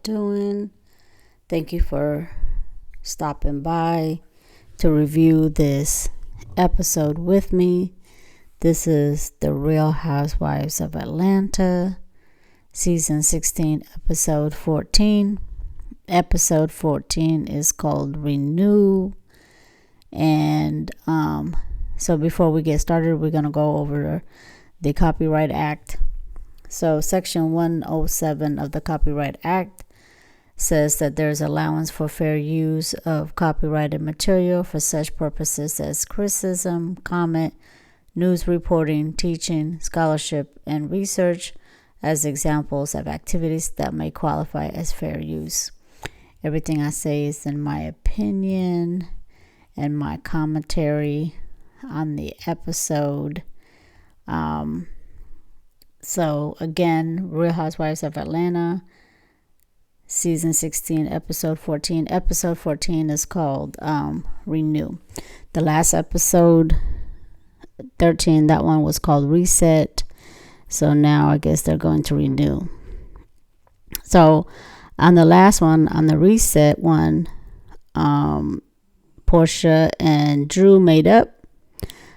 doing? Thank you for stopping by to review this episode with me. This is the Real Housewives of Atlanta, season 16, episode 14. Episode 14 is called Renew. And so before we get started, we're going to go over the Copyright Act. So Section 107 of the Copyright Act says that there's allowance for fair use of copyrighted material for such purposes as criticism, comment, news reporting, teaching, scholarship, and research as examples of activities that may qualify as fair use. Everything I say is in my opinion and my commentary on the episode. So again, Real Housewives of Atlanta, season 16, episode 14. Episode 14 is called Renew. The last episode, 13, that one was called Reset. So now I guess they're going to renew. So on the last one, on the Reset one, Portia and Drew made up.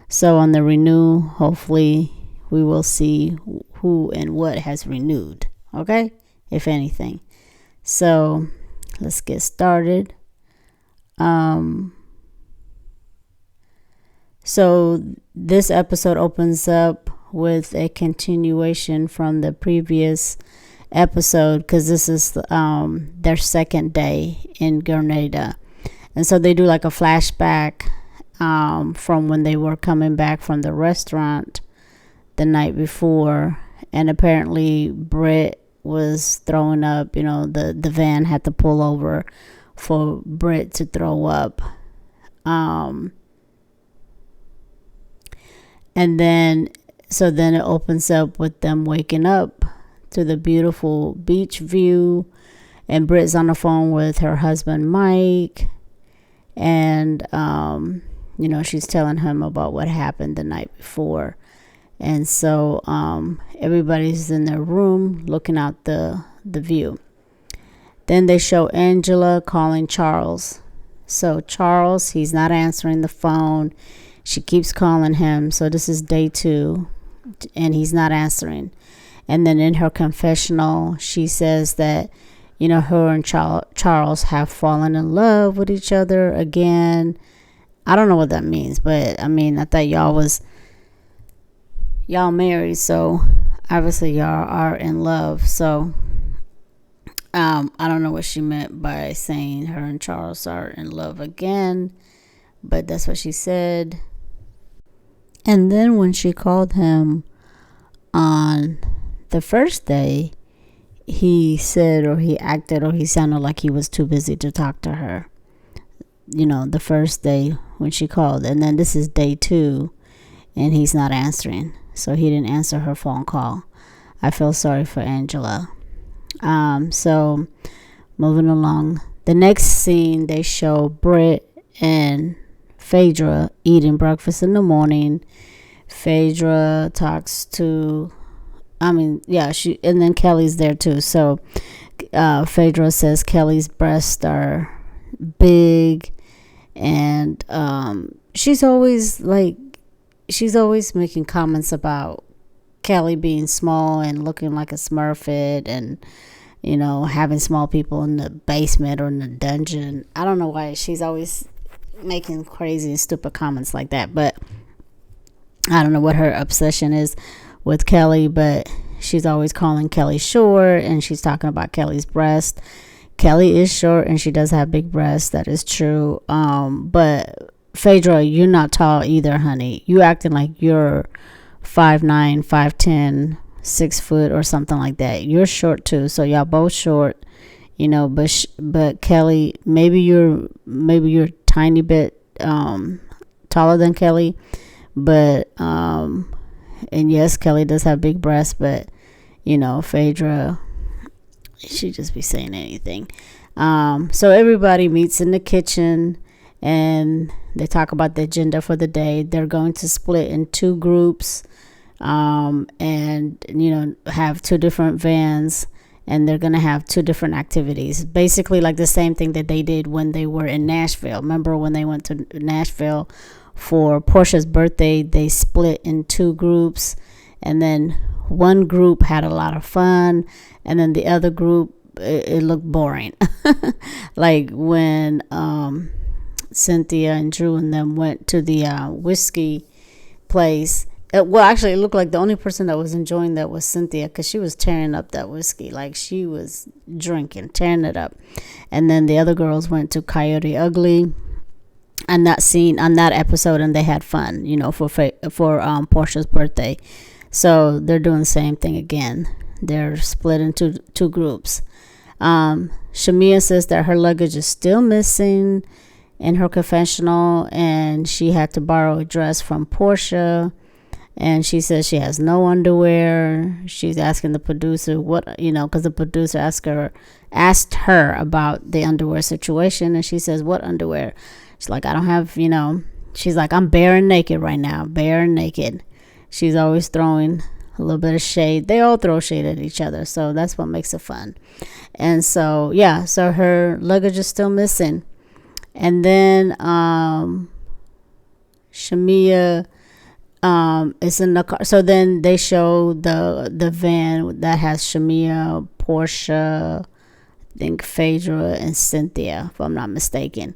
So on the Renew, hopefully we will see who and what has renewed, okay, if anything. So let's get started. So this episode opens up with a continuation from the previous episode, because this is their second day in Grenada, and so they do like a flashback from when they were coming back from the restaurant the night before, and apparently Britt was throwing up. You know, the van had to pull over for Britt to throw up, and then it opens up with them waking up to the beautiful beach view, and Britt's on the phone with her husband Mike, and she's telling him about what happened the night before. And so everybody's in their room looking out the view. Then they show Angela calling Charles. So Charles, he's not answering the phone. She keeps calling him. So this is day 2, and he's not answering. And then in her confessional, she says that, her and Charles have fallen in love with each other again. I don't know what that means, but I thought y'all married, so obviously y'all are in love. So I don't know what she meant by saying her and Charles are in love again, but that's what she said. And then when she called him on the first day, he said, or he acted, or he sounded like he was too busy to talk to her, the first day when she called. And then this is day 2, and he's not answering. So he didn't answer her phone call. I feel sorry for Angela. So moving along, the next scene, they show Britt and Phaedra eating breakfast in the morning. Phaedra talks to, and then Kelly's there too. So Phaedra says Kelly's breasts are big, and she's always making comments about Kelly being small and looking like a Smurfette, and having small people in the basement or in the dungeon. I don't know why she's always making crazy and stupid comments like that, but I don't know what her obsession is with Kelly, but she's always calling Kelly short, and she's talking about Kelly's breast. Kelly is short, and she does have big breasts. That is true. But Phaedra, you're not tall either, honey. You acting like you're 5'9", 5'10", 6 foot or something like that. You're short too, so y'all both short, but Kelly, maybe you're tiny bit taller than Kelly, but and yes, Kelly does have big breasts, but Phaedra, she just be saying anything. So everybody meets in the kitchen, and they talk about the agenda for the day. They're going to split in 2 groups, and have 2 different vans, and they're gonna have two different activities, basically like the same thing that they did when they were in Nashville. Remember when they went to Nashville for Portia's birthday? They split in two groups, and then one group had a lot of fun, and then the other group, it looked boring. Like when Cynthia and Drew and them went to the whiskey place. Well, actually, it looked like the only person that was enjoying that was Cynthia, because she was tearing up that whiskey. Like, she was drinking, tearing it up. And then the other girls went to Coyote Ugly on that episode, and they had fun, for Portia's birthday. So they're doing the same thing again. They're split into two groups. Shamia says that her luggage is still missing in her confessional, and she had to borrow a dress from Portia. And she says she has no underwear. She's asking the producer because the producer asked her about the underwear situation. And she says, what underwear? She's like, I don't have, she's like, I'm bare and naked right now, bare and naked. She's always throwing a little bit of shade. They all throw shade at each other. So that's what makes it fun. And so, yeah, so her luggage is still missing. And then Shamia is in the car. So then they show the van that has Shamia, Portia, I think Phaedra, and Cynthia, if I'm not mistaken.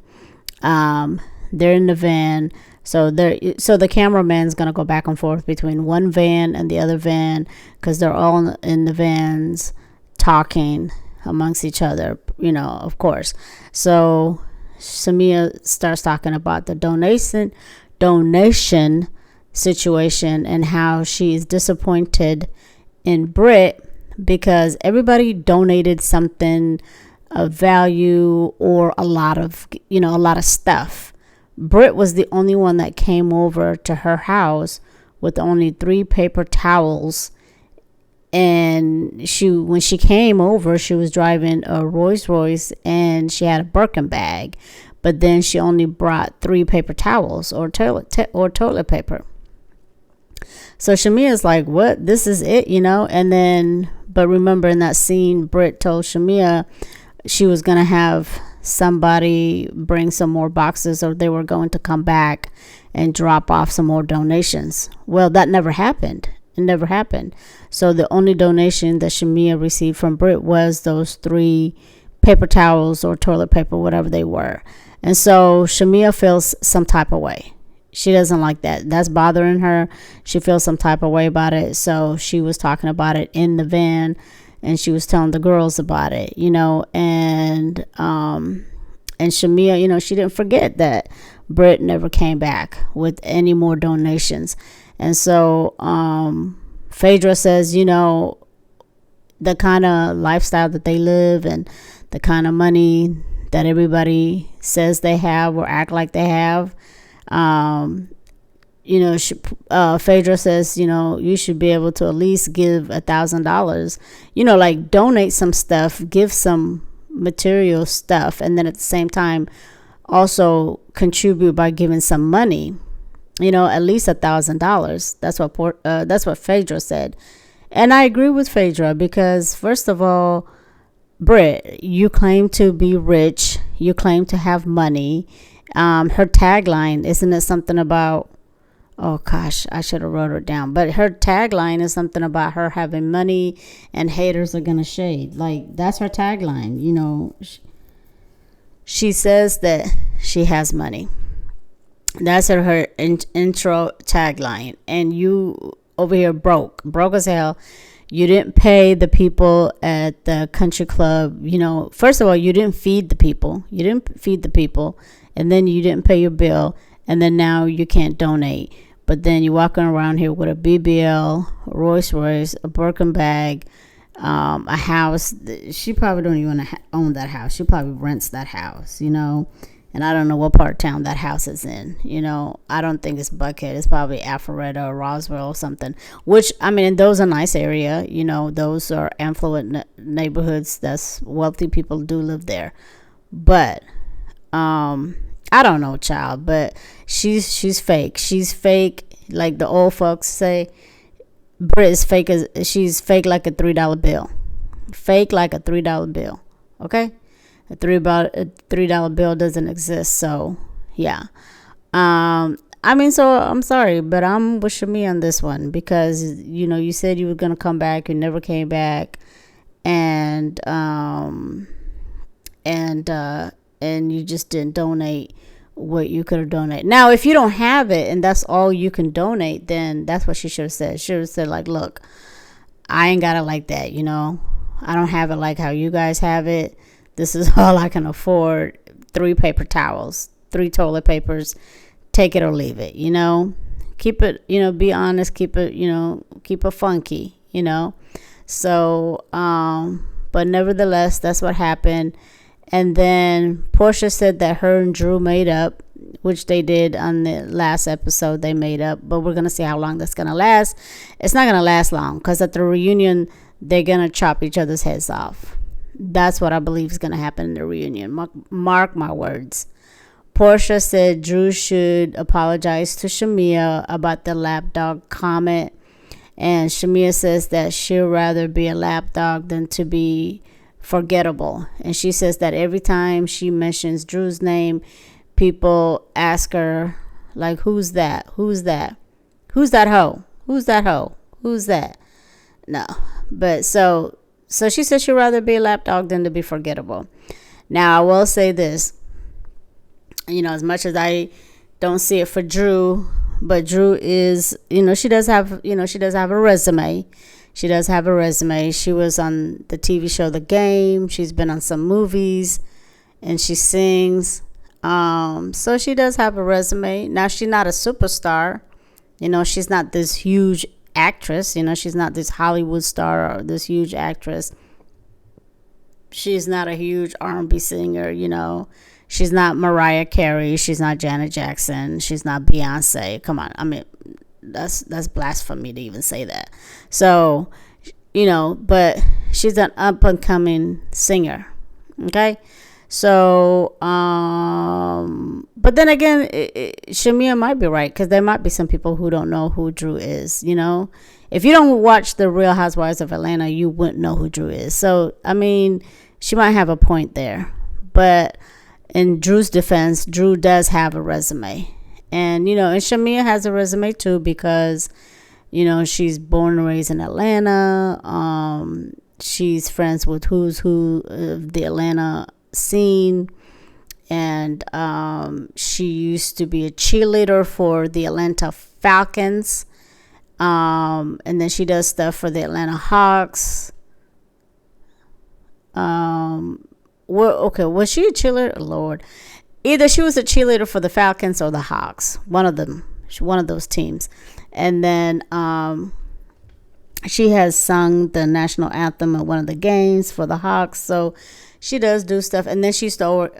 They're in the van. So the cameraman's gonna go back and forth between one van and the other van, because they're all in the vans talking amongst each other, of course. So Shamia starts talking about the donation situation and how she is disappointed in Britt because everybody donated something of value or a lot of stuff. Britt was the only one that came over to her house with only 3 paper towels, and when she came over, she was driving a Rolls Royce and she had a Birkin bag, but then she only brought 3 paper towels or toilet paper. So Shamia's like, what? This is it, And then, but remember in that scene, Britt told Shamia she was going to have somebody bring some more boxes, or they were going to come back and drop off some more donations. Well, that never happened. It never happened. So the only donation that Shamia received from Britt was those 3 paper towels or toilet paper, whatever they were. And so Shamia feels some type of way. She doesn't like that. That's bothering her. She feels some type of way about it. So she was talking about it in the van, and she was telling the girls about it, and Shamia, she didn't forget that Britt never came back with any more donations. And so Phaedra says, the kind of lifestyle that they live and the kind of money that everybody says they have or act like they have, Phaedra says, you should be able to at least give $1,000, like donate some stuff, give some material stuff, and then at the same time also contribute by giving some money, at least $1,000. That's what Phaedra said. And I agree with Phaedra, because first of all, Britt, you claim to be rich, you claim to have money. Her tagline, isn't it something about, oh gosh, I should have wrote it down, but her tagline is something about her having money and haters are gonna shade. Like, that's her tagline. She says that she has money. That's her intro tagline. And you over here broke as hell. You didn't pay the people at the country club. First of all, you didn't feed the people. And then you didn't pay your bill. And then now you can't donate. But then you're walking around here with a BBL, a Rolls Royce, a Birkin bag, a house. She probably don't even own that house. She probably rents that house, And I don't know what part of town that house is in. I don't think it's Buckhead. It's probably Alpharetta or Roswell or something. Which, those are nice area. Those are affluent neighborhoods. That's wealthy people do live there. But, I don't know, child. But she's fake. She's fake. Like the old folks say, Britt is fake. She's fake like a $3 bill. Fake like a $3 bill. Okay? A $3 bill doesn't exist. So, yeah. I mean, so I'm sorry, but I'm with Shamia on this one because, you said you were going to come back. You never came back. And, and, uh, and you just didn't donate what you could have donated. Now, if you don't have it and that's all you can donate, then that's what she should have said. She should have said, like, look, I ain't got it like that, I don't have it like how you guys have it. This is all I can afford. 3 paper towels, 3 toilet papers. Take it or leave it, Keep it, be honest. Keep it, keep it funky, So, but nevertheless, that's what happened. And then Portia said that her and Drew made up, which they did on the last episode. They made up, but we're going to see how long that's going to last. It's not going to last long because at the reunion, they're going to chop each other's heads off. That's what I believe is going to happen in the reunion. Mark my words. Portia said Drew should apologize to Shamia about the lapdog comment. And Shamia says that she'll rather be a lapdog than to be forgettable. And she says that every time she mentions Drew's name, people ask her, like, who's that? Who's that? Who's that hoe? Who's that hoe? Who's that? No. But so she says she'd rather be a lapdog than to be forgettable. Now, I will say this. As much as I don't see it for Drew, but Drew is, she does have a resume. She does have a resume. She was on the TV show The Game. She's been on some movies, and she sings. So she does have a resume. Now, she's not a superstar. She's not this huge actress. She's not this Hollywood star or this huge actress. She's not a huge R&B singer, She's not Mariah Carey. She's not Janet Jackson. She's not Beyonce. Come on. I mean, that's blasphemy to even say that. So, but she's an up-and-coming singer. Okay? So, but then again, Shamia might be right because there might be some people who don't know who Drew is, If you don't watch The Real Housewives of Atlanta, you wouldn't know who Drew is. So, I mean, she might have a point there. But in Drew's defense, Drew does have a resume. And, and Shamia has a resume too because, she's born and raised in Atlanta. She's friends with who's who of the Atlanta scene. And she used to be a cheerleader for the Atlanta Falcons. And then she does stuff for the Atlanta Hawks. Was she a cheerleader? Lord. Either she was a cheerleader for the Falcons or the Hawks. One of those teams. And then she has sung the national anthem at one of the games for the Hawks. So she does do stuff. And then she used to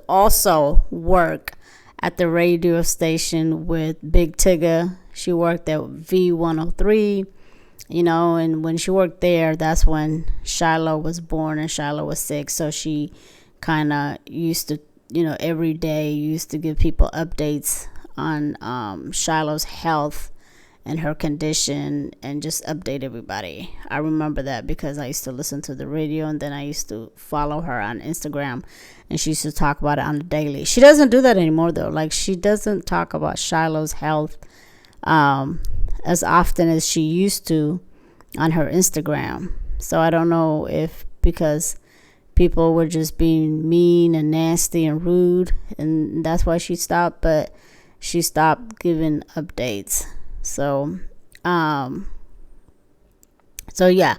also work at the radio station with Big Tigger. She worked at V103. And when she worked there, that's when Shiloh was born and Shiloh was sick. So she kind of used to, every day used to give people updates on Shiloh's health and her condition and just update everybody. I remember that because I used to listen to the radio and then I used to follow her on Instagram and she used to talk about it on the daily. She doesn't do that anymore though. Like she doesn't talk about Shiloh's health as often as she used to on her Instagram. So I don't know if because people were just being mean and nasty and rude and that's why she stopped, but she stopped giving updates. So yeah.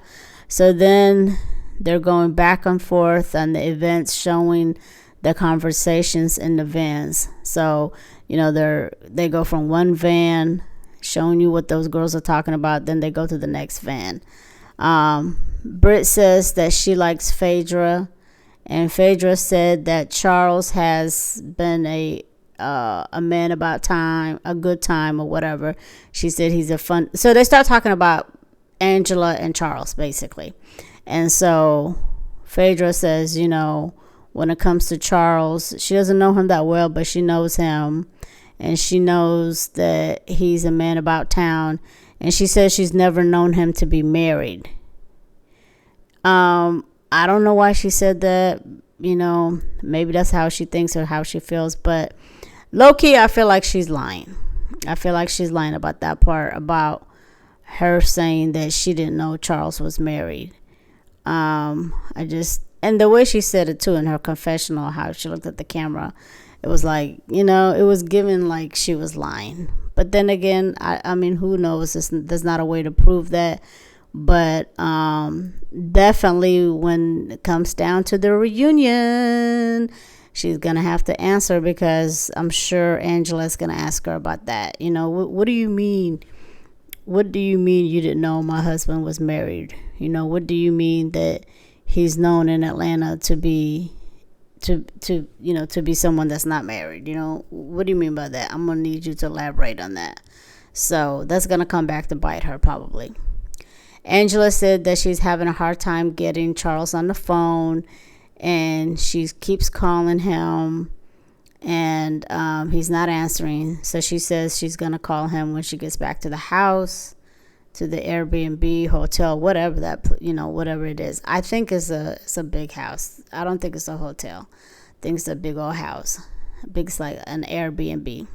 So then they're going back and forth on the events showing the conversations in the vans. So, they go from one van showing you what those girls are talking about, then they go to the next van. Britt says that she likes Phaedra, and Phaedra said that Charles has been a man about time, a good time or whatever. She said he's a fun. So they start talking about Angela and Charles basically. And so Phaedra says, when it comes to Charles, she doesn't know him that well, but she knows him. And she knows that he's a man about town. And she says she's never known him to be married. I don't know why she said that. Maybe that's how she thinks or how she feels. But low key, I feel like she's lying. I feel like she's lying about that part, about her saying that she didn't know Charles was married. And the way she said it too in her confessional, how she looked at the camera, it was like, it was given like she was lying. But then again, I mean, who knows? There's not a way to prove that. But definitely when it comes down to the reunion, she's going to have to answer, because I'm sure Angela's going to ask her about that. What do you mean? What do you mean you didn't know my husband was married? What do you mean that he's known in Atlanta to be to be someone that's not married? What do you mean by that? I'm gonna need you to elaborate on that. So that's gonna come back to bite her probably. Angela said that she's having a hard time getting Charles on the phone, and she keeps calling him, and he's not answering. So she says she's gonna call him when she gets back to the house, to the Airbnb, hotel, whatever whatever it is. I think it's a big house. I don't think it's a hotel. I think it's a big old house. It's like an Airbnb.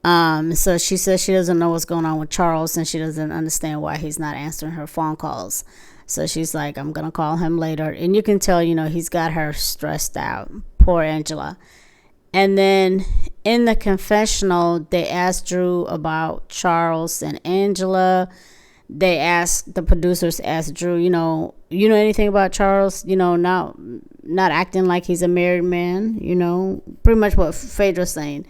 So she says she doesn't know what's going on with Charles, and she doesn't understand why he's not answering her phone calls. So she's like, I'm gonna call him later. And you can tell, he's got her stressed out. Poor Angela. And then in the confessional, they asked Drew about Charles and Angela. The producers asked Drew, you know anything about Charles? Not acting like he's a married man, pretty much what Phaedra's saying.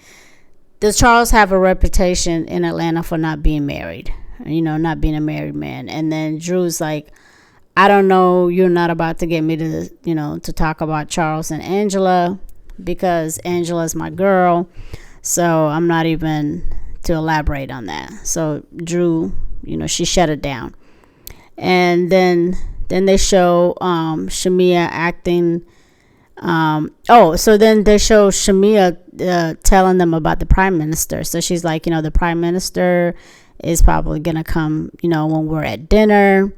Does Charles have a reputation in Atlanta for not being married? Not being a married man. And then Drew's like, I don't know. You're not about to get me to talk about Charles and Angela, because Angela's my girl. So I'm not even to elaborate on that. So Drew, she shut it down. And then they show Shamia acting. So then they show Shamia telling them about the prime minister. So she's like, the prime minister is probably gonna come, when we're at dinner,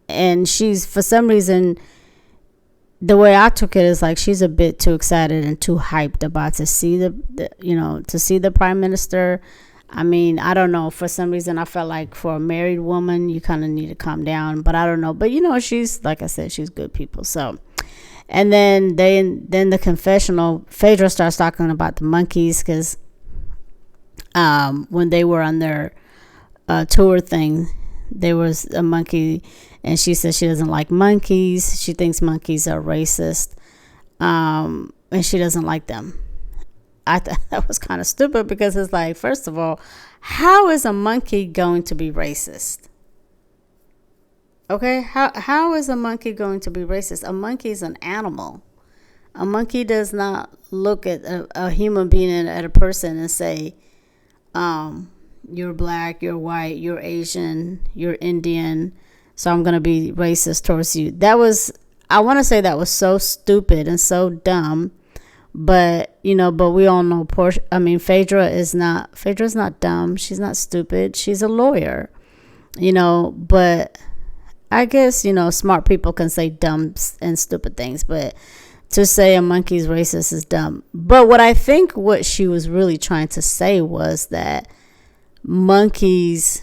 and she's, for some reason, the way I took it is like she's a bit too excited and too hyped about to see the prime minister. I mean, I don't know. For some reason, I felt like for a married woman, you kind of need to calm down. But I don't know. But she's, like I said, she's good people. So, and then the confessional, Phaedra starts talking about the monkeys, because when they were on their tour thing, there was a monkey, and she says she doesn't like monkeys. She thinks monkeys are racist, and she doesn't like them. I thought that was kind of stupid, because it's like, first of all, how is a monkey going to be racist? Okay, how is a monkey going to be racist? A monkey is an animal. A monkey does not look at a human being and at a person and say, you're black, you're white, you're Asian, you're Indian, so I'm going to be racist towards you. I want to say that was so stupid and so dumb. But we all know Phaedra's not dumb. She's not stupid. She's a lawyer, but I guess, smart people can say dumb and stupid things, but to say a monkey's racist is dumb. But what she was really trying to say was that monkeys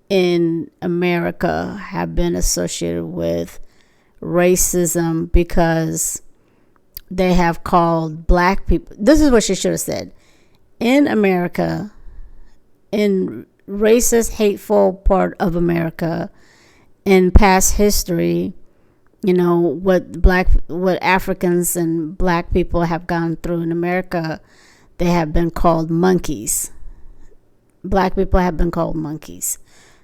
in America have been associated with racism because they have called black people. This is what she should have said. In America, in racist, hateful part of America, in past history, what Africans and black people have gone through in America, they have been called monkeys. Black people have been called monkeys.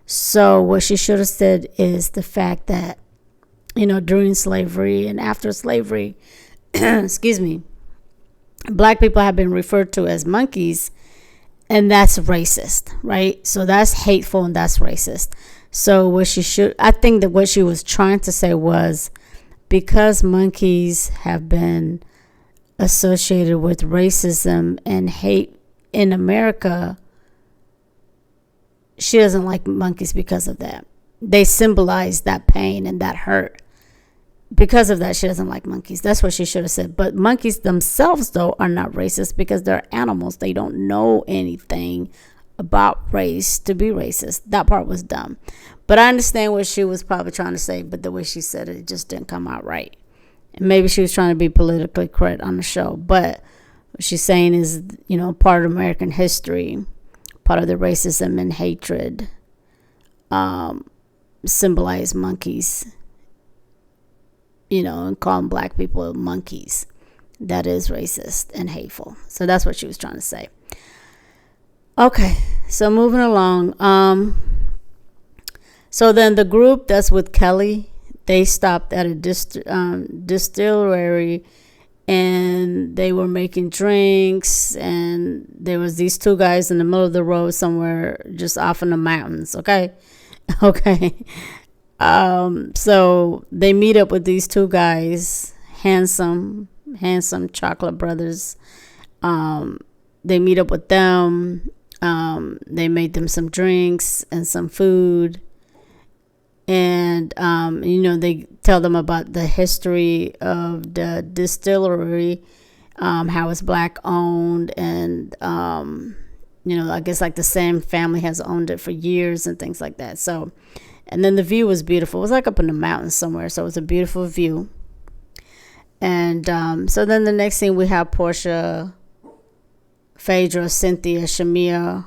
So what she should have said is the fact that, during slavery and after slavery, excuse me, black people have been referred to as monkeys, and that's racist, right? So that's hateful and that's racist. So I think that what she was trying to say was, because monkeys have been associated with racism and hate in America, she doesn't like monkeys because of that. They symbolize that pain and that hurt. Because of that, she doesn't like monkeys. That's what she should have said. But monkeys themselves, though, are not racist because they're animals. They don't know anything about race to be racist. That part was dumb. But I understand what she was probably trying to say, but the way she said it just didn't come out right. And maybe she was trying to be politically correct on the show. But what she's saying is, part of American history, part of the racism and hatred symbolize monkeys, and calling black people monkeys. That is racist and hateful. So that's what she was trying to say. Okay, so moving along. So then the group that's with Kelly, they stopped at a distillery, and they were making drinks, and there was these two guys in the middle of the road somewhere just off in the mountains. Okay. So they meet up with these two guys, handsome chocolate brothers. They meet up with them. They made them some drinks and some food. And, they tell them about the history of the distillery, how it's black owned. And, I guess like the same family has owned it for years and things like that. So, and then the view was beautiful. It was like up in the mountains somewhere. So it was a beautiful view. And so then the next thing we have Portia, Phaedra, Cynthia, Shamia.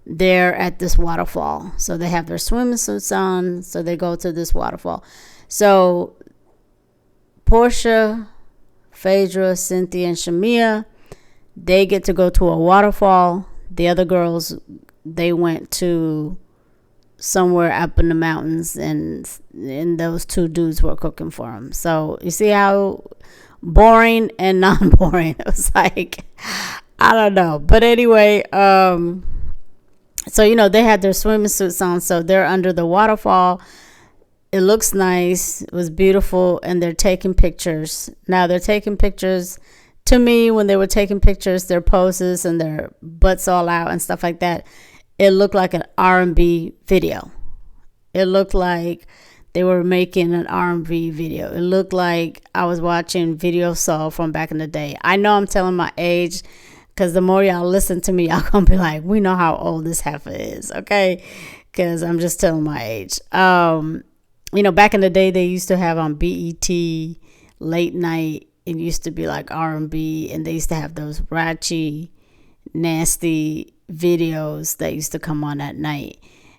They're at this waterfall. So they have their swimsuits on. So they go to this waterfall. So Portia, Phaedra, Cynthia, and Shamia, they get to go to a waterfall. The other girls, they went to somewhere up in the mountains, and those two dudes were cooking for them. So you see how boring and non-boring it was. Like, I don't know, but anyway, so they had their swimming suits on, so they're under the waterfall. It looks nice, it was beautiful, and they're taking pictures. Now they're taking pictures. To me, when they were taking pictures, their poses and their butts all out and stuff like that, it looked like an R&B video. It looked like they were making an R&B video. It looked like I was watching Video Soul from back in the day. I know I'm telling my age, because the more y'all listen to me, y'all gonna be like, we know how old this heifer is, okay? Because I'm just telling my age. Back in the day, they used to have on BET late night. It used to be like R&B, and they used to have those ratchy, nasty videos that used to come on at night.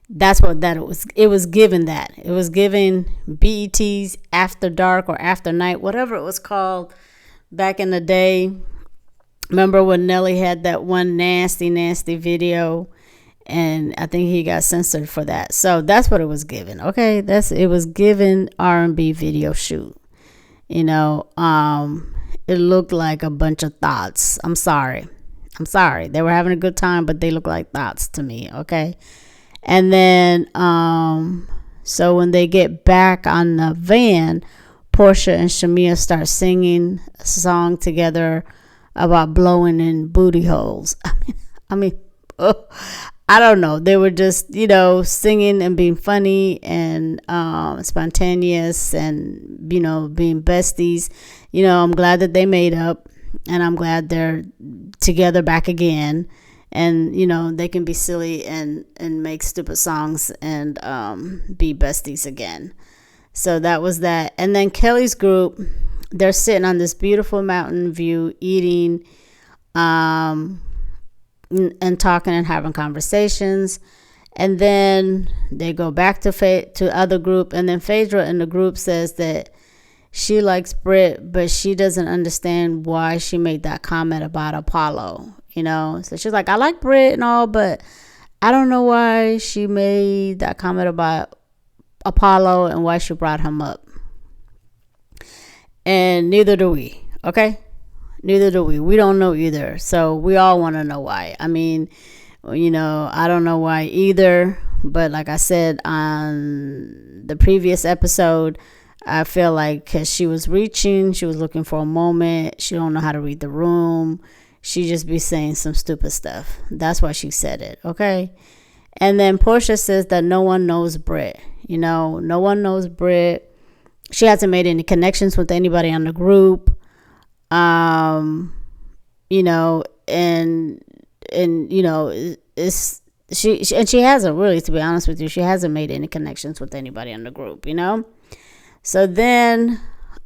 That's what that it was. It was given that. It was given BET's After Dark or After Night, whatever it was called back in the day. Remember when Nelly had that one nasty video, and I think he got censored for that. So that's what it was given. Okay, it was given R&B video shoot. It looked like a bunch of thoughts. I'm sorry. They were having a good time, but they look like thoughts to me. Okay. And then, so when they get back on the van, Portia and Shamia start singing a song together about blowing in booty holes. I mean, I don't know. They were just, singing and being funny and spontaneous and, being besties. I'm glad that they made up, and I'm glad they're together back again. And, they can be silly and make stupid songs and be besties again. So that was that. And then Kelly's group, they're sitting on this beautiful mountain view, eating and talking and having conversations. And then they go back to other group. And then Phaedra in the group says that she likes Brit, but she doesn't understand why she made that comment about Apollo. So she's like, I like Brit and all, but I don't know why she made that comment about Apollo and why she brought him up. And neither do we. Okay. Neither do we. We don't know either. So we all want to know why. I mean, I don't know why either. But like I said on the previous episode, I feel like because she was looking for a moment. She don't know how to read the room. She just be saying some stupid stuff. That's why she said it. Okay. And then Portia says that no one knows Britt. No one knows Britt. She hasn't made any connections with anybody on the group. And it's she hasn't really, to be honest with you, she hasn't made any connections with anybody on the group. So then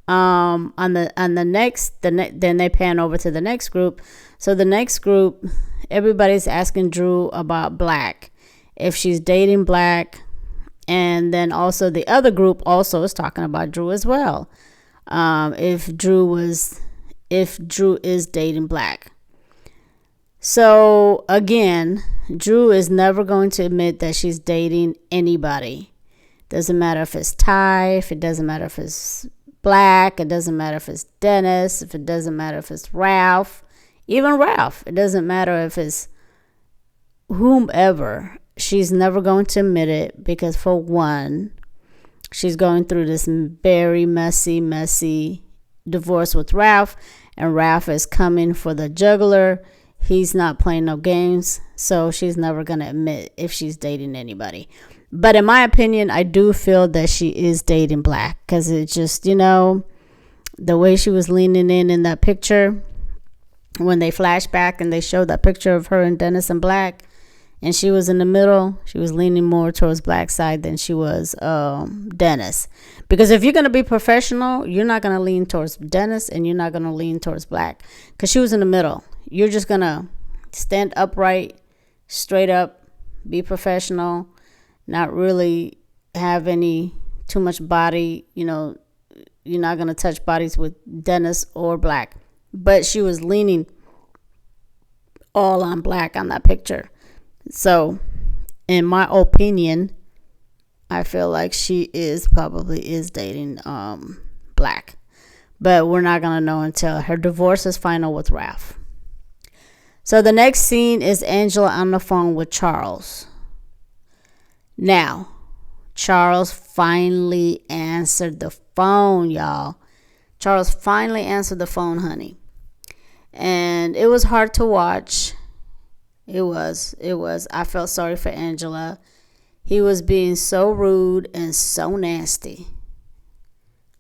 on the next then they pan over to the next group. So the next group, everybody's asking Drew about Black, if she's dating Black. And then also the other group also is talking about Drew as well. If Drew is dating Black. So again, Drew is never going to admit that she's dating anybody. Doesn't matter if it's Ty, if it doesn't matter if it's Black, it doesn't matter if it's Dennis, if it doesn't matter if it's Ralph, even Ralph. It doesn't matter if it's whomever. She's never going to admit it because, for one, she's going through this very messy divorce with Ralph, and Ralph is coming for the jugular. He's not playing no games, so she's never going to admit if she's dating anybody. But in my opinion, I do feel that she is dating Black, because it's just, the way she was leaning in that picture when they flash back and they show that picture of her and Dennis and Black, and she was in the middle. She was leaning more towards Black's side than she was Dennis. Because if you're going to be professional, you're not going to lean towards Dennis and you're not going to lean towards Black. Because she was in the middle. You're just going to stand upright, straight up, be professional, not really have any too much body. You're not going to touch bodies with Dennis or Black. But she was leaning all on Black on that picture. So, in my opinion, I feel like she probably is dating Black. But we're not going to know until her divorce is final with Ralph. So, the next scene is Angela on the phone with Charles. Now, Charles finally answered the phone, y'all. Charles finally answered the phone, honey. And it was hard to watch. It was. I felt sorry for Angela. He was being so rude and so nasty.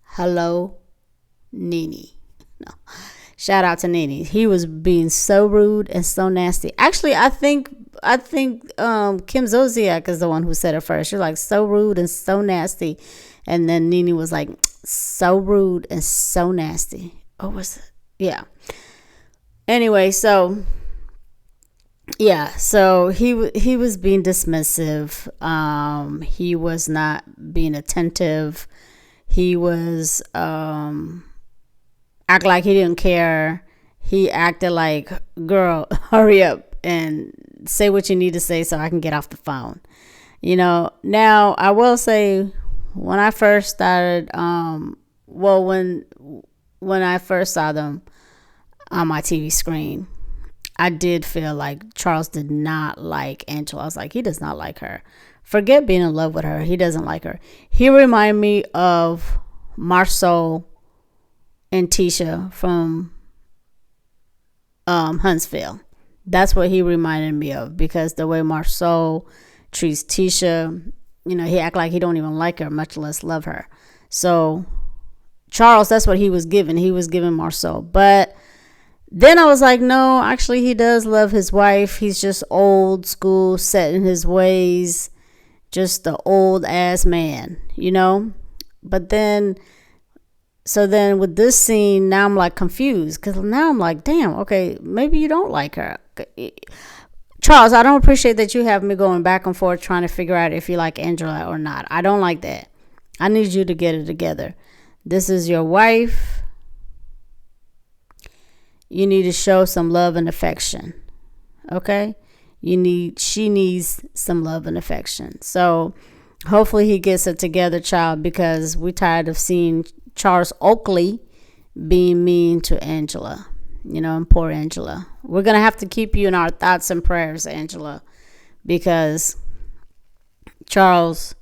Hello, Nene. No. Shout out to Nene. He was being so rude and so nasty. Actually, I think Kim Zolciak is the one who said it first. She's like, so rude and so nasty. And then Nene was like, so rude and so nasty. Oh, was it? Yeah. Anyway, so he was being dismissive. He was not being attentive. He was act like he didn't care. He acted like, girl, hurry up and say what you need to say so I can get off the phone. Now I will say, when I first started, when I first saw them on my TV screen, I did feel like Charles did not like Angela. I was like, he does not like her. Forget being in love with her. He doesn't like her. He reminded me of Marceau and Tisha from Huntsville. That's what he reminded me of, because the way Marceau treats Tisha, he act like he don't even like her, much less love her. So Charles, that's what he was giving. He was giving Marceau. But then I was like, no, actually he does love his wife. He's just old school, set in his ways, just the old ass man, But then, so then with this scene, now I'm like confused, because now I'm like, damn, okay, maybe you don't like her. Charles, I don't appreciate that you have me going back and forth trying to figure out if you like Angela or not. I don't like that. I need you to get it together. This is your wife. You need to show some love and affection. Okay? She needs some love and affection. So hopefully he gets it together, child, because we're tired of seeing Charles Oakley being mean to Angela. And poor Angela. We're going to have to keep you in our thoughts and prayers, Angela, because Charles,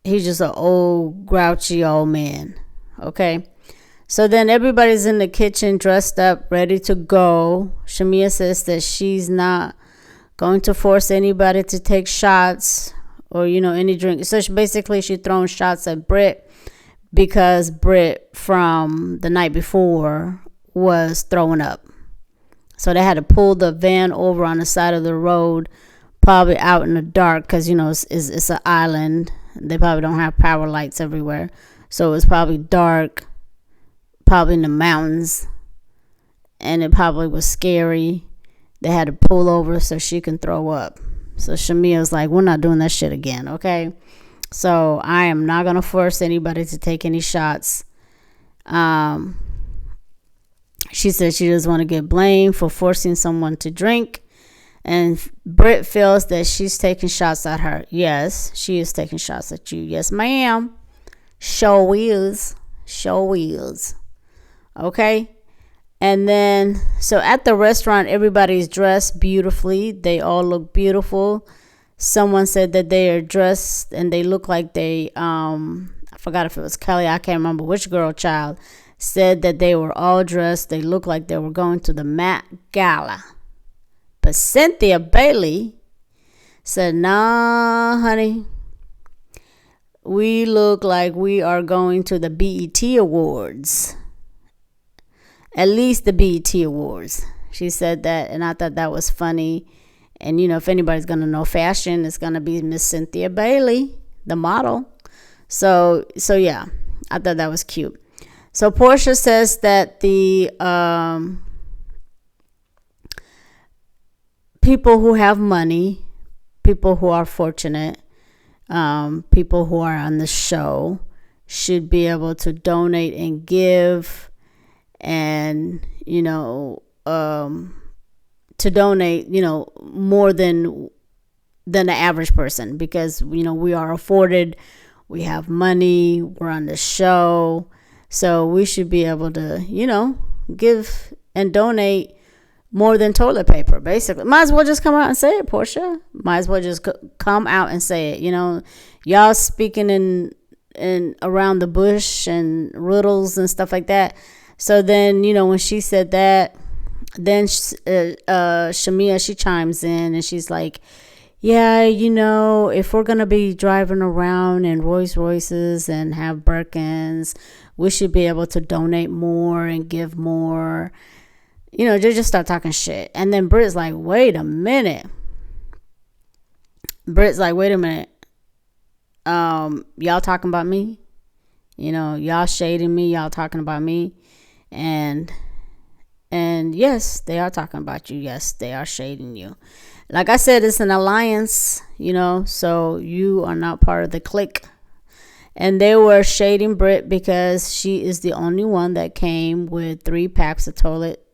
he's just an old, grouchy old man. Okay? So then everybody's in the kitchen dressed up, ready to go. Shamia says that she's not going to force anybody to take shots or, any drink. So basically she throwing shots at Britt because Britt from the night before was throwing up. So they had to pull the van over on the side of the road, probably out in the dark because, it's an island. They probably don't have power lights everywhere. So it was probably dark, probably in the mountains, and it probably was scary. They had to pull over so she can throw up. So Shamia's like, we're not doing that shit again, okay? So I am not going to force anybody to take any shots. She said she doesn't want to get blamed for forcing someone to drink. And Britt feels that she's taking shots at her. Yes, she is taking shots at you. Yes, ma'am. Show is. Okay? And then, so at the restaurant, everybody's dressed beautifully. They all look beautiful. Someone said that they are dressed and they look like they, I forgot if it was Kelly. I can't remember which girl child said that they were all dressed. They looked like they were going to the Met Gala. But Cynthia Bailey said, nah, honey. We look like we are going to the BET Awards. At least the BET Awards. She said that, and I thought that was funny. And, if anybody's going to know fashion, it's going to be Miss Cynthia Bailey, the model. So yeah, I thought that was cute. So Portia says that the people who have money, people who are fortunate, people who are on the show should be able to donate and give and, to donate, more than the average person because, we are afforded, we have money, we're on the show. So we should be able to, give and donate more than toilet paper, basically. Might as well just come out and say it, Portia. Might as well just come out and say it. Y'all speaking in around the bush and riddles and stuff like that. So then, when she said that, then Shamia, she chimes in and she's like, yeah, if we're going to be driving around in Rolls Royces and have Birkins, we should be able to donate more and give more. They just start talking shit. And then Britt's like, wait a minute. Y'all talking about me? Y'all shading me. Y'all talking about me. And yes, they are talking about you. Yes, they are shading you. Like I said, it's an alliance, so you are not part of the clique. And they were shading Britt because she is the only one that came with 3 packs of toilet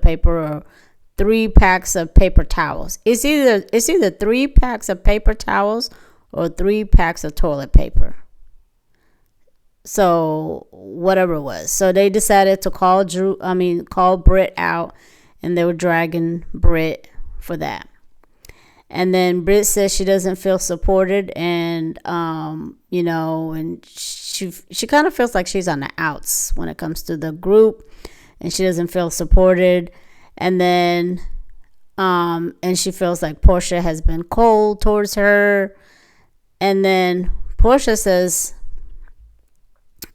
paper or 3 packs of paper towels. It's either 3 packs of paper towels or 3 packs of toilet paper. So whatever it was. So they decided to call Britt out, and they were dragging Britt for that. And then Britt says she doesn't feel supported, and and she kind of feels like she's on the outs when it comes to the group, and she doesn't feel supported. And then and she feels like Portia has been cold towards her. And then Portia says,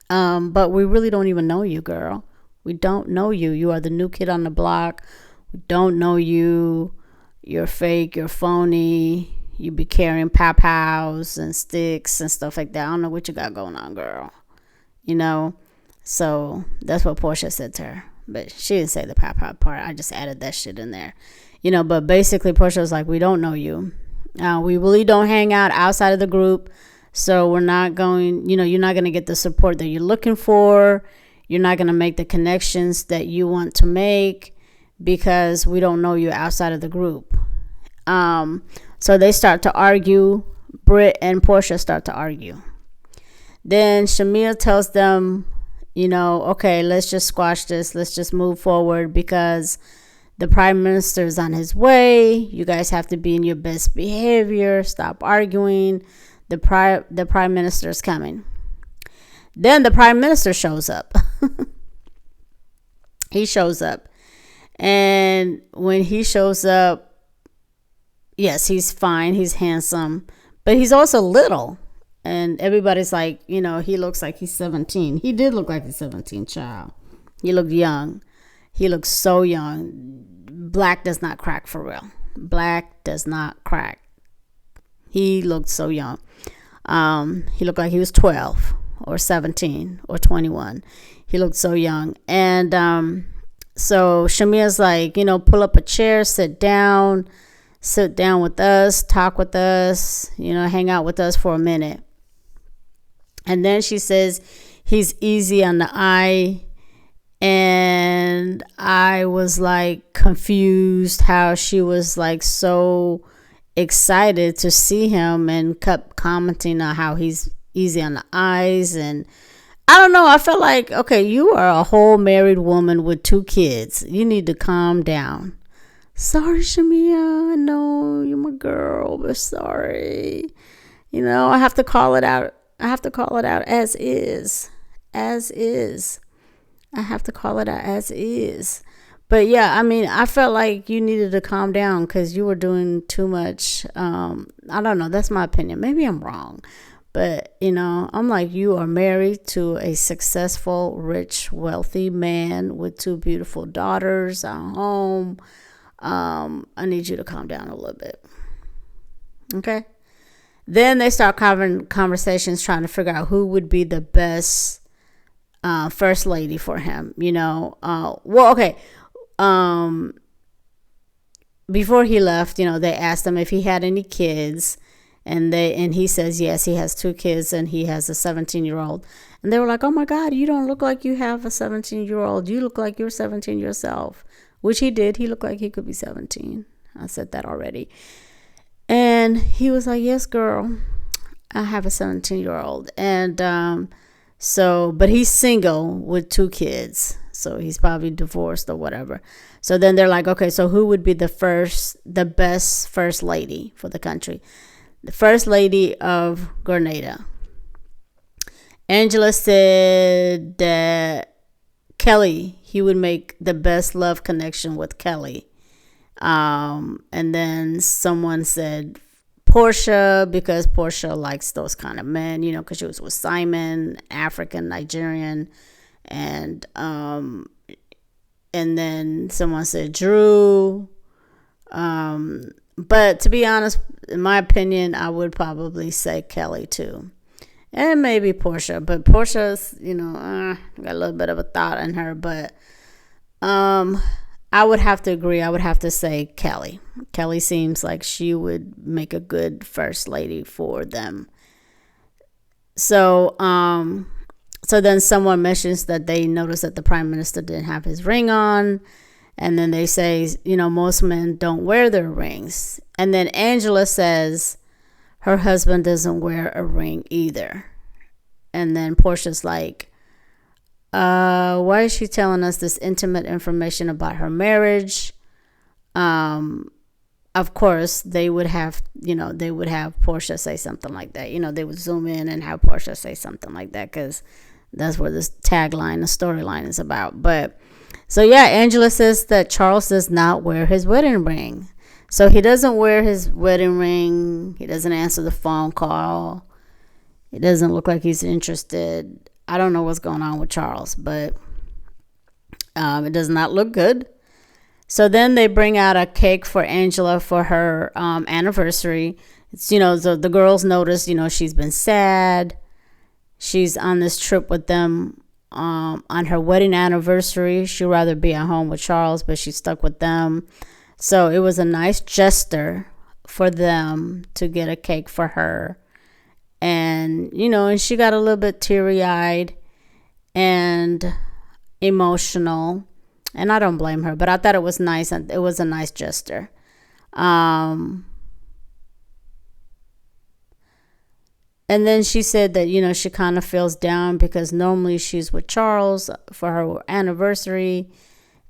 but we really don't even know you, girl. We don't know you. You are the new kid on the block. We don't know you. You're fake. You're phony. You be carrying pow-pows and sticks and stuff like that. I don't know what you got going on, girl. So that's what Portia said to her. But she didn't say the pow-pow part. I just added that shit in there. But basically Portia was like, we don't know you. We really don't hang out outside of the group. So we're not going, you're not going to get the support that you're looking for. You're not going to make the connections that you want to make because we don't know you outside of the group. So they start to argue. Britt and Portia start to argue. Then Shamia tells them, okay, let's just squash this. Let's just move forward because the prime minister is on his way. You guys have to be in your best behavior. Stop arguing. The prime minister is coming. Then the prime minister shows up. He shows up. And when he shows up, yes, he's fine, he's handsome, but he's also little. And everybody's like, he looks like he's 17. He did look like he's 17, child. He looked young. He looks so young. Black does not crack for real. Black does not crack. He looked so young. He looked like he was 12 or 17 or 21. He looked so young. And so Shamia's like, pull up a chair, sit down with us, talk with us, hang out with us for a minute. And then she says he's easy on the eye. And I was like confused how she was like so excited to see him and kept commenting on how he's easy on the eyes. And I don't know, I felt like, okay, you are a whole married woman with 2 kids. You need to calm down. Sorry, Shamia, I know you're my girl, but sorry. I have to call it out. I have to call it out as is. As is. I have to call it out as is. But yeah, I felt like you needed to calm down because you were doing too much. I don't know. That's my opinion. Maybe I'm wrong. But, I'm like, you are married to a successful, rich, wealthy man with 2 beautiful daughters, a home. I need you to calm down a little bit. Okay? Then they start having conversations trying to figure out who would be the best first lady for him. Okay. Before he left, they asked him if he had any kids. And he says, yes, he has 2 kids and he has a 17-year-old. And they were like, oh my God, you don't look like you have a 17-year-old. You look like you're 17 yourself, which he did. He looked like he could be 17. I said that already. And he was like, yes, girl, I have a 17-year-old. And but he's single with 2 kids. So he's probably divorced or whatever. So then they're like, okay, so who would be the best first lady for the country? The first lady of Grenada. Angela said that Kelly, he would make the best love connection with Kelly. And then someone said Portia, because Portia likes those kind of men, because she was with Simon, African, Nigerian. And then someone said Drew. But to be honest, in my opinion, I would probably say Kelly too. And maybe Portia. But Portia's, got a little bit of a thought in her. But I would have to agree. I would have to say Kelly. Kelly seems like she would make a good first lady for them. So then someone mentions that they noticed that the prime minister didn't have his ring on. And then they say, most men don't wear their rings. And then Angela says her husband doesn't wear a ring either. And then Portia's like, why is she telling us this intimate information about her marriage? Of course, they would have Portia say something like that. They would zoom in and have Portia say something like that because that's where this tagline, the storyline is about. But so yeah, Angela says that Charles does not wear his wedding ring. So he doesn't wear his wedding ring. He doesn't answer the phone call. He doesn't look like he's interested. I don't know what's going on with Charles, but it does not look good. So then they bring out a cake for Angela for her anniversary. It's, the girls notice, she's been sad. She's on this trip with them on her wedding anniversary. She'd rather be at home with Charles, but she's stuck with them. So it was a nice gesture for them to get a cake for her. And, and she got a little bit teary-eyed and emotional. And I don't blame her, but I thought it was nice. It was a nice gesture. And then she said that, she kind of feels down because normally she's with Charles for her anniversary.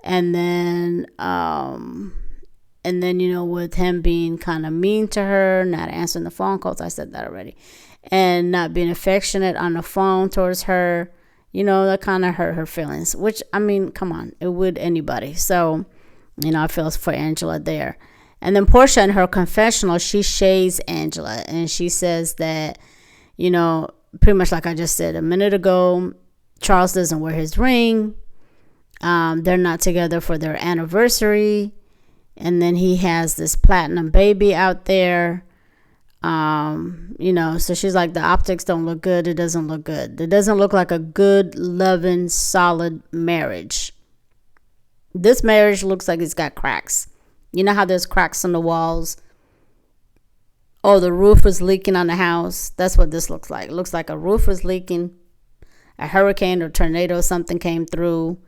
And then, with him being kind of mean to her, not answering the phone calls, I said that already, and not being affectionate on the phone towards her, that kind of hurt her feelings, which, come on, it would anybody. So, I feel for Angela there. And then Portia, in her confessional, she shades Angela, and she says that, pretty much like I just said a minute ago, Charles doesn't wear his ring. They're not together for their anniversary. And then he has this platinum baby out there. So she's like, the optics don't look good. It doesn't look good. It doesn't look like a good, loving, solid marriage. This marriage looks like it's got cracks. You know how there's cracks on the walls? Oh, the roof is leaking on the house. That's what this looks like. It looks like a roof was leaking. A hurricane or tornado or something came through,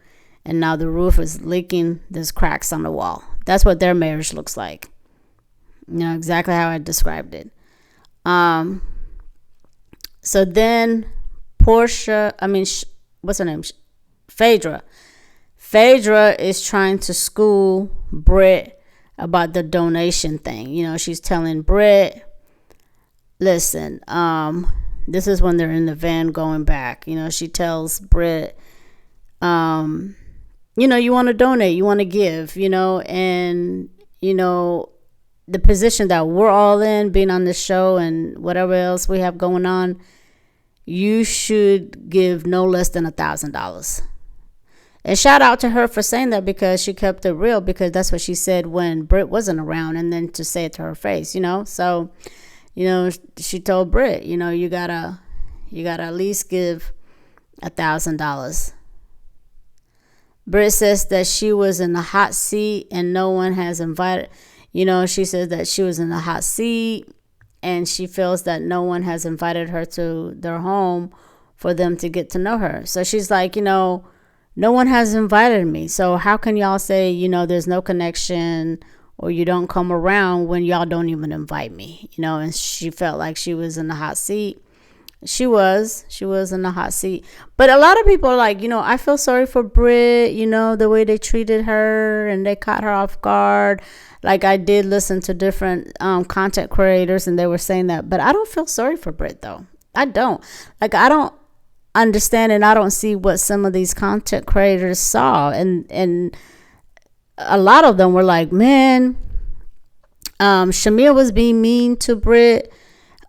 and now the roof is leaking. There's cracks on the wall. That's what their marriage looks like. Exactly how I described it. So then Portia, what's her name? Phaedra. Phaedra is trying to school Britt about the donation thing. She's telling Britt, listen, this is when they're in the van going back. She tells Britt, you want to donate, you want to give, and, the position that we're all in, being on this show and whatever else we have going on, you should give no less than $1,000. And shout out to her for saying that, because she kept it real, because that's what she said when Britt wasn't around, and then to say it to her face, So, she told Britt, you gotta at least give $1,000. Britt says that she was in the hot seat and no one has invited. She says that she was in the hot seat and she feels that no one has invited her to their home for them to get to know her. So she's like, no one has invited me. So how can y'all say, there's no connection or you don't come around when y'all don't even invite me? And she felt like she was in the hot seat. She was in the hot seat. But a lot of people are like, I feel sorry for Britt, the way they treated her and they caught her off guard. Like, I did listen to different content creators and they were saying that. But I don't feel sorry for Britt, though. I don't. Like, I don't understand, and I don't see what some of these content creators saw. And a lot of them were like, man, Shamia was being mean to Britt.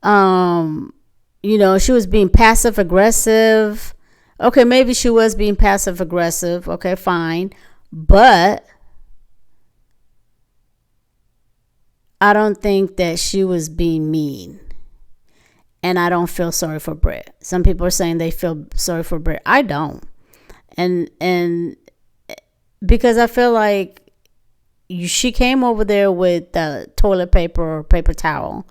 She was being passive aggressive. Okay, maybe she was being passive aggressive. Okay, fine. But I don't think that she was being mean. And I don't feel sorry for Britt. Some people are saying they feel sorry for Britt. I don't. And because I feel like she came over there with the toilet paper or paper towel.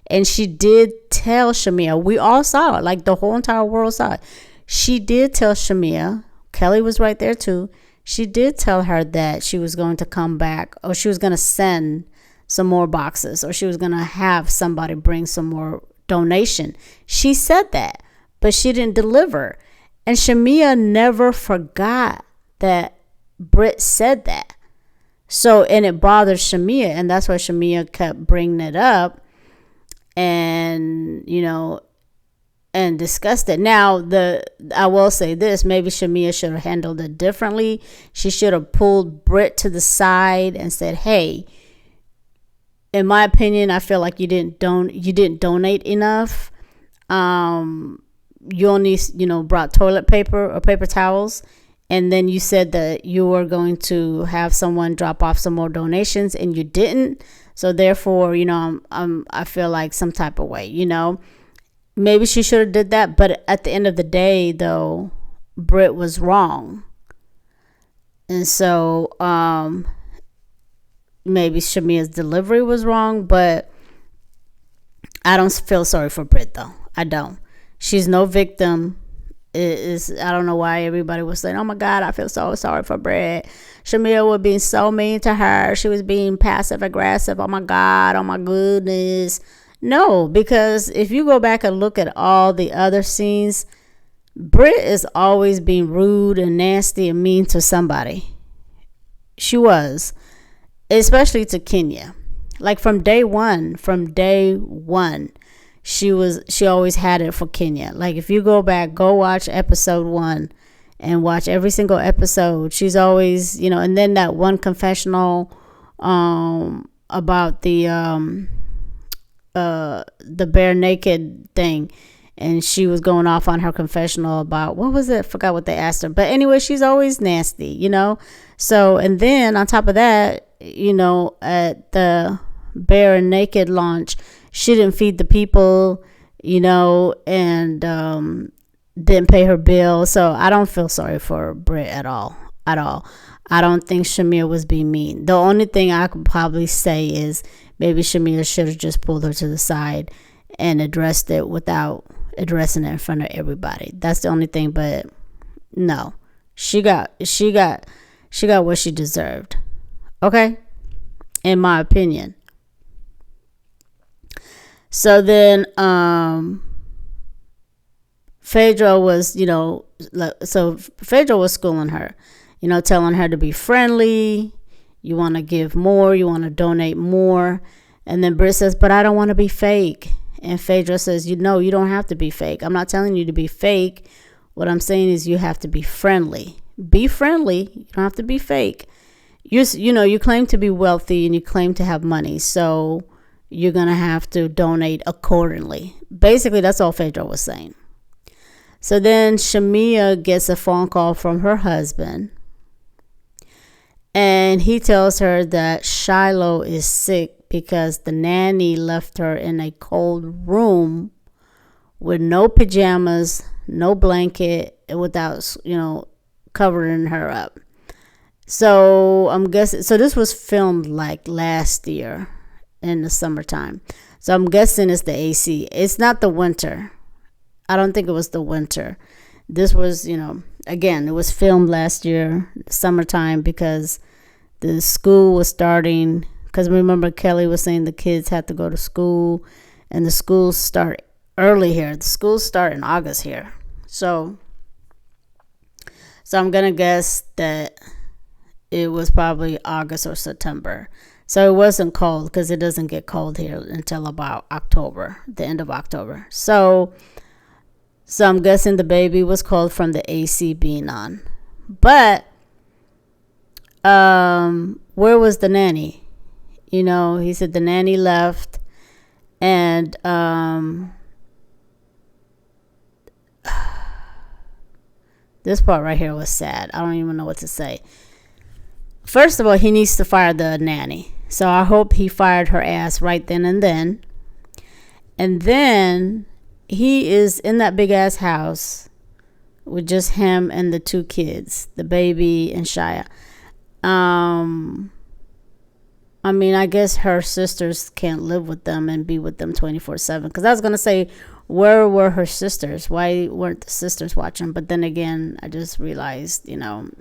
And she did tell Shamia, we all saw it, like the whole entire world saw it. She did tell Shamia, Kelly was right there too. She did tell her that she was going to come back, or she was going to send some more boxes, or she was going to have somebody bring some more donation. She said that, but she didn't deliver. And Shamia never forgot that Britt said that. So, and it bothered Shamia, and that's why Shamia kept bringing it up. And and discussed it. Now, I will say this, maybe Shamia should have handled it differently. She should have pulled Britt to the side and said, hey, in my opinion, I feel like you didn't donate enough. You only, brought toilet paper or paper towels. And then you said that you were going to have someone drop off some more donations and you didn't. So therefore, I feel like some type of way, maybe she should have did that. But at the end of the day, though, Britt was wrong. And so maybe Shamia's delivery was wrong, but I don't feel sorry for Britt, though. I don't. She's no victim. I don't know why everybody was saying, oh my God, I feel so sorry for Britt. Shamia was being so mean to her. She was being passive aggressive. Oh my God, oh my goodness. No, because if you go back and look at all the other scenes, Britt is always being rude and nasty and mean to somebody. She was, especially to Kenya. Like from day one, she always had it for Kenya. Like if you go back, go watch episode 1 and watch every single episode. She's always, and then that one confessional about the bare naked thing, and she was going off on her confessional about what was it? I forgot what they asked her. But anyway, she's always nasty, So, and then on top of that, at the bare naked launch, she didn't feed the people, and didn't pay her bill. So I don't feel sorry for Britt at all. At all. I don't think Shamir was being mean. The only thing I could probably say is maybe Shamir should have just pulled her to the side and addressed it without addressing it in front of everybody. That's the only thing. But no, she got what she deserved. Okay, in my opinion. So then, Phaedra was, Phaedra was schooling her, telling her to be friendly. You want to give more. You want to donate more. And then Britt says, but I don't want to be fake. And Phaedra says, you don't have to be fake. I'm not telling you to be fake. What I'm saying is you have to be friendly. Be friendly. You don't have to be fake. You claim to be wealthy and you claim to have money. So you're going to have to donate accordingly. Basically, that's all Phaedra was saying. So then Shamia gets a phone call from her husband. And he tells her that Shiloh is sick because the nanny left her in a cold room with no pajamas, no blanket, without, covering her up. So I'm guessing, so this was filmed like last year in the summertime. So I'm guessing it's the AC. It's not the winter. I don't think it was the winter. This was, again, it was filmed last year, summertime, because the school was starting. Because remember, Kelly was saying the kids had to go to school, and the schools start early here. The schools start in August here. So I'm going to guess that it was probably August or September. So it wasn't cold, because it doesn't get cold here until about October, the end of October. So I'm guessing the baby was cold from the AC being on. But where was the nanny? He said the nanny left, and this part right here was sad. I don't even know what to say. First of all, he needs to fire the nanny. So I hope he fired her ass right then and then. And then he is in that big ass house with just him and the two kids, the baby and Shia. I guess her sisters can't live with them and be with them 24/7. Because I was gonna say, where were her sisters? Why weren't the sisters watching? But then again, I just realized, Shamia's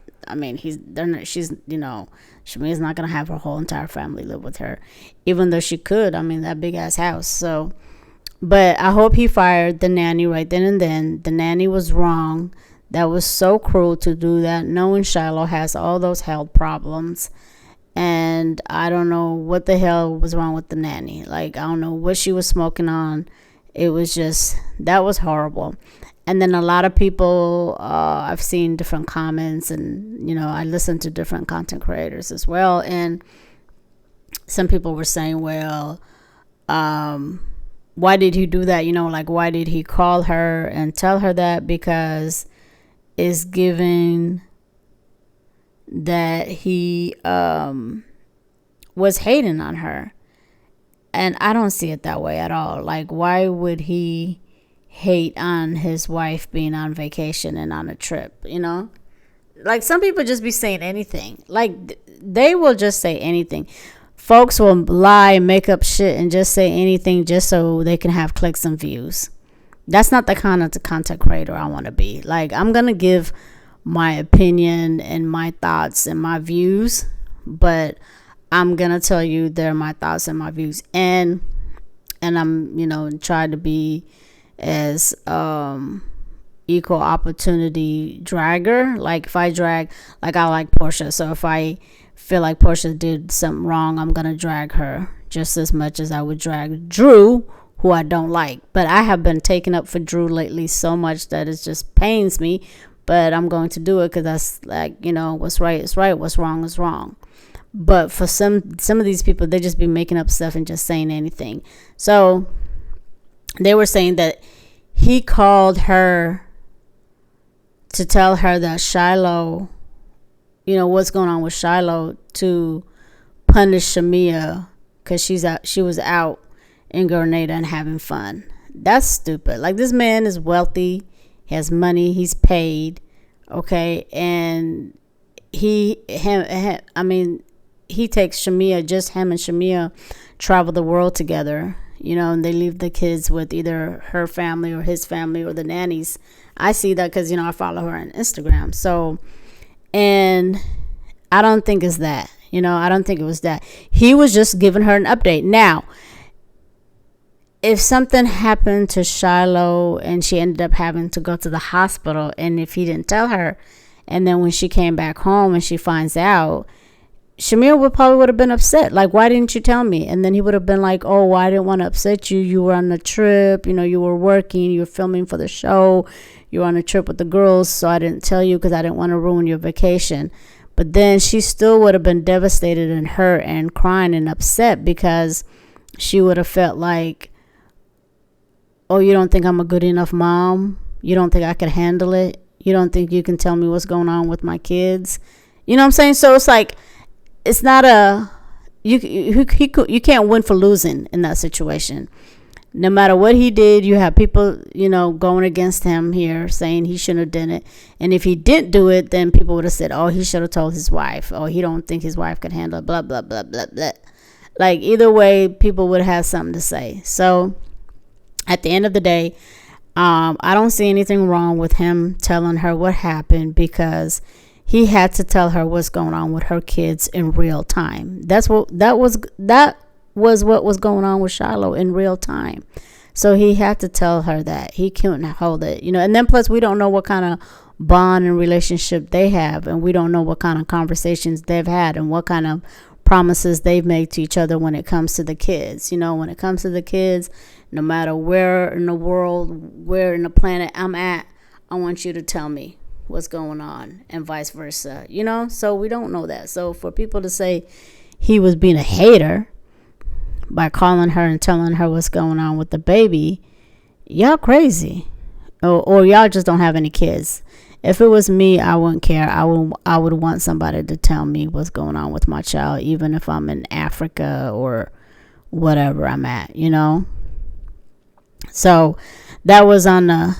not gonna have her whole entire family live with her, even though she could. That big ass house. So, but I hope he fired the nanny right then and then. The nanny was wrong. That was so cruel to do that, knowing Shiloh has all those health problems. And I don't know what the hell was wrong with the nanny. I don't know what she was smoking on. It was just, that was horrible. And then a lot of people, I've seen different comments, and, I listen to different content creators as well. And some people were saying, well, why did he do that? Why did he call her and tell her that? Because it's giving that he was hating on her. And I don't see it that way at all. Why would he hate on his wife being on vacation and on a trip, Some people just be saying anything. They will just say anything. Folks will lie, make up shit, and just say anything just so they can have clicks and views. That's not the kind of content creator I want to be. I'm going to give my opinion and my thoughts and my views, but I'm going to tell you they're my thoughts and my views. And I'm, try to be as equal opportunity dragger. If I drag, I like Portia. So if I feel like Portia did something wrong, I'm going to drag her just as much as I would drag Drew, who I don't like. But I have been taking up for Drew lately so much that it just pains me. But I'm going to do it because that's what's right is right, what's wrong is wrong. But for some of these people, they just be making up stuff and just saying anything. So they were saying that he called her to tell her that Shiloh, what's going on with Shiloh, to punish Shamia because she was out in Grenada and having fun. That's stupid. Like, this man is wealthy, he has money, he's paid, okay, and he takes Shamia, just him and Shamia travel the world together, and they leave the kids with either her family or his family or the nannies. I see that because, I follow her on Instagram. So, and I don't think it's that, I don't think it was that. He was just giving her an update. Now, if something happened to Shiloh and she ended up having to go to the hospital, and if he didn't tell her, and then when she came back home and she finds out, Shamir would have been upset. Like, why didn't you tell me? And then he would have been like, oh, well, I didn't want to upset you. You were on a trip. You were working. You were filming for the show. You were on a trip with the girls. So I didn't tell you because I didn't want to ruin your vacation. But then she still would have been devastated and hurt and crying and upset because she would have felt like, oh, you don't think I'm a good enough mom? You don't think I could handle it? You don't think you can tell me what's going on with my kids? You know what I'm saying? So it's like, it's not you can't win for losing in that situation. No matter what he did, you have people, going against him here, saying he shouldn't have done it. And if he didn't do it, then people would have said, oh, he should have told his wife. Oh, he don't think his wife could handle it, blah, blah, blah, blah, blah. Like, either way, people would have something to say. So at the end of the day, I don't see anything wrong with him telling her what happened, because he had to tell her what's going on with her kids in real time. That was what was going on with Shiloh in real time. So he had to tell her that. He couldn't hold it, and then plus we don't know what kind of bond and relationship they have, and we don't know what kind of conversations they've had and what kind of promises they've made to each other when it comes to the kids. When it comes to the kids, no matter where in the world, where in the planet I'm at, I want you to tell me what's going on, and vice versa, so we don't know that. So for people to say he was being a hater by calling her and telling her what's going on with the baby, y'all crazy, or y'all just don't have any kids. If it was me, I wouldn't care. I would want somebody to tell me what's going on with my child, even if I'm in Africa or whatever I'm at, So that was on the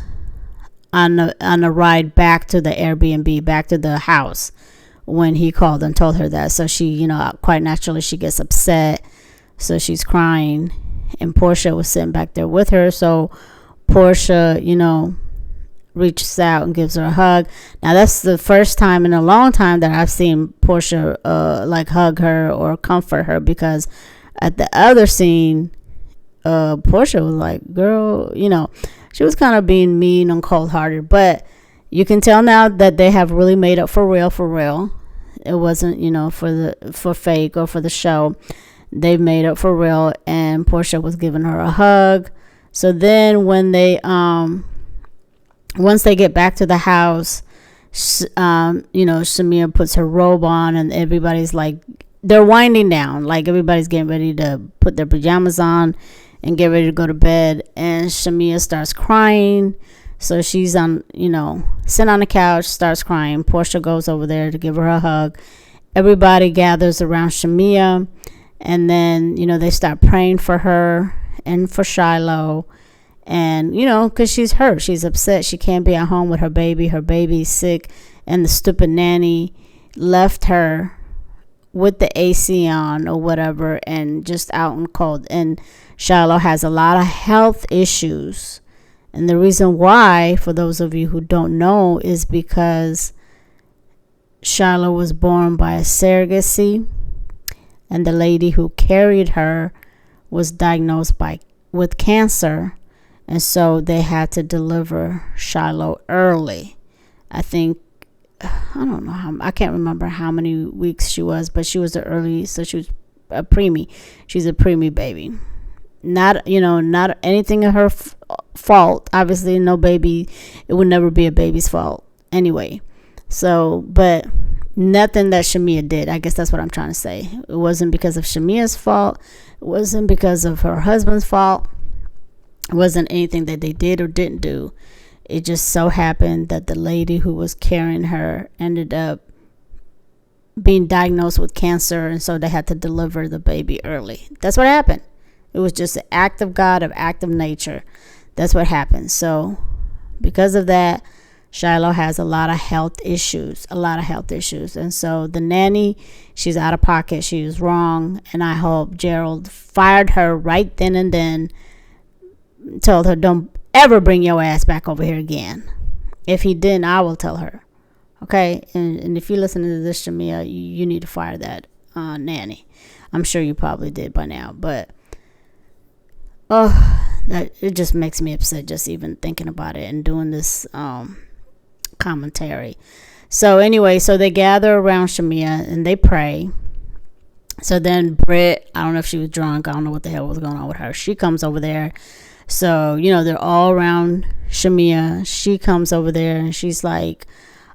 ride back to the Airbnb, back to the house, when he called and told her that. So she, quite naturally, she gets upset. So she's crying, and Portia was sitting back there with her. So Portia, reaches out and gives her a hug. Now, that's the first time in a long time that I've seen Portia hug her or comfort her, because at the other scene, Portia was like, girl, she was kind of being mean and cold-hearted. But you can tell now that they have really made up for real. It wasn't, for fake or for the show. They've made up for real, and Portia was giving her a hug. So then when they once they get back to the house, Shamia puts her robe on, and everybody's like, they're winding down, like everybody's getting ready to put their pajamas on and get ready to go to bed. And Shamia starts crying. So she's on, sitting on the couch, starts crying. Portia goes over there to give her a hug. Everybody gathers around Shamia, and then, they start praying for her and for Shiloh. And, because she's hurt, she's upset. She can't be at home with her baby. Her baby's sick, and the stupid nanny left her with the AC on or whatever, and just out in cold. And Shiloh has a lot of health issues. And the reason why, for those of you who don't know, is because Shiloh was born by a surrogacy, and the lady who carried her was diagnosed with cancer. And so they had to deliver Shiloh early. I think, I don't know, I can't remember how many weeks she was, but she was so she was a preemie. She's a preemie baby. Not anything of her fault. Obviously, no baby, it would never be a baby's fault anyway. So, but nothing that Shamia did. I guess that's what I'm trying to say. It wasn't because of Shamia's fault. It wasn't because of her husband's fault. It wasn't anything that they did or didn't do. It just so happened that the lady who was carrying her ended up being diagnosed with cancer, and so they had to deliver the baby early. That's what happened. It was just an act of God, an act of nature. That's what happened. So because of that, Shiloh has a lot of health issues. And so the nanny, she's out of pocket. She was wrong. And I hope Gerald fired her right then and then, told her, don't ever bring your ass back over here again. If he didn't, I will tell her. Okay? And if you listen to this, Shamia, you need to fire that nanny. I'm sure you probably did by now. But, that it just makes me upset just even thinking about it and doing this commentary. So anyway, so they gather around Shamia and they pray. So then Britt, I don't know if she was drunk, I don't know what the hell was going on with her, she comes over there. So they're all around Shamia. She comes over there and she's like,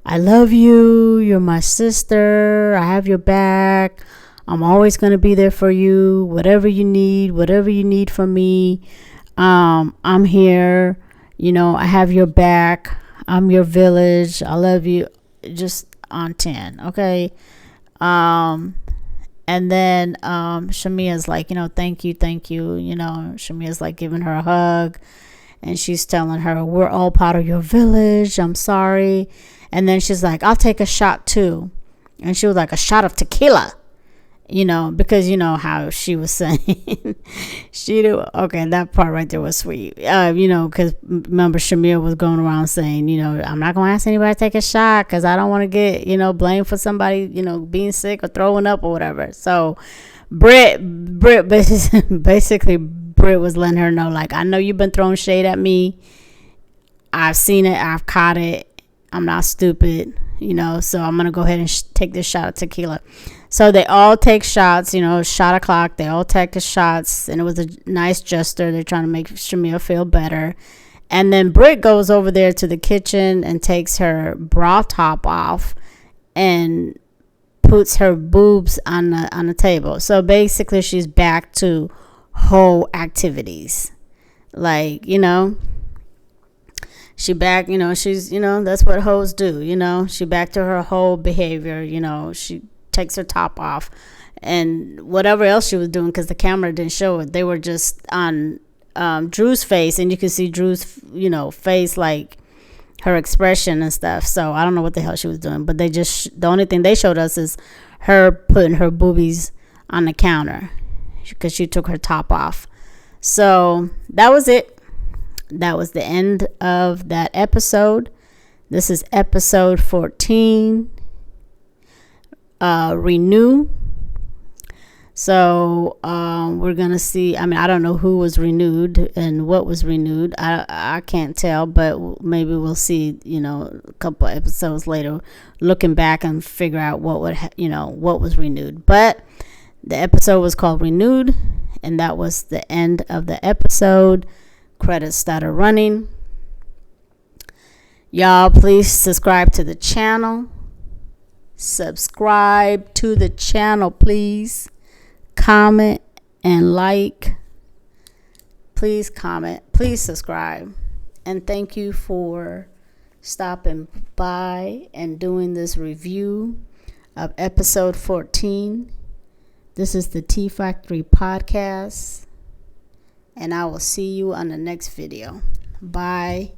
I love you, you're my sister, I have your back, I'm always going to be there for you, whatever you need from me, I'm here, I have your back, I'm your village, I love you, just on 10. Okay. And then Shamia's like, thank you. Shamia's like giving her a hug, and she's telling her, we're all part of your village, I'm sorry. And then she's like, I'll take a shot too. And she was like, a shot of tequila, because how she was saying okay, that part right there was sweet. Because remember Shamia was going around saying, I'm not going to ask anybody to take a shot because I don't want to get, blamed for somebody, being sick or throwing up or whatever. So Britt basically Britt was letting her know, like, I know you've been throwing shade at me. I've seen it. I've caught it. I'm not stupid, so I'm going to go ahead and take this shot of tequila. So they all take shots, shot o'clock. They all take the shots, and it was a nice gesture. They're trying to make Shamia feel better. And then Britt goes over there to the kitchen and takes her bra top off and puts her boobs on the table. So basically she's back to whole activities. Like, she back, she's, that's what hoes do, she back to her whole behavior, she takes her top off and whatever else she was doing, because the camera didn't show it. They were just on Drew's face, and you could see Drew's, face, like her expression and stuff. So I don't know what the hell she was doing, but the only thing they showed us is her putting her boobies on the counter because she took her top off. So that was it. That was the end of that episode. This is episode 14. Renew. So we're gonna see. I mean, I don't know who was renewed and what was renewed. I can't tell, but maybe we'll see. A couple episodes later, looking back and figure out what was renewed. But the episode was called Renewed, and that was the end of the episode. Credits started running. Y'all, please subscribe to the channel. Please. Comment and like. Please comment. Please subscribe. And thank you for stopping by and doing this review of episode 14. This is the Tea Factory Podcast. And I will see you on the next video. Bye.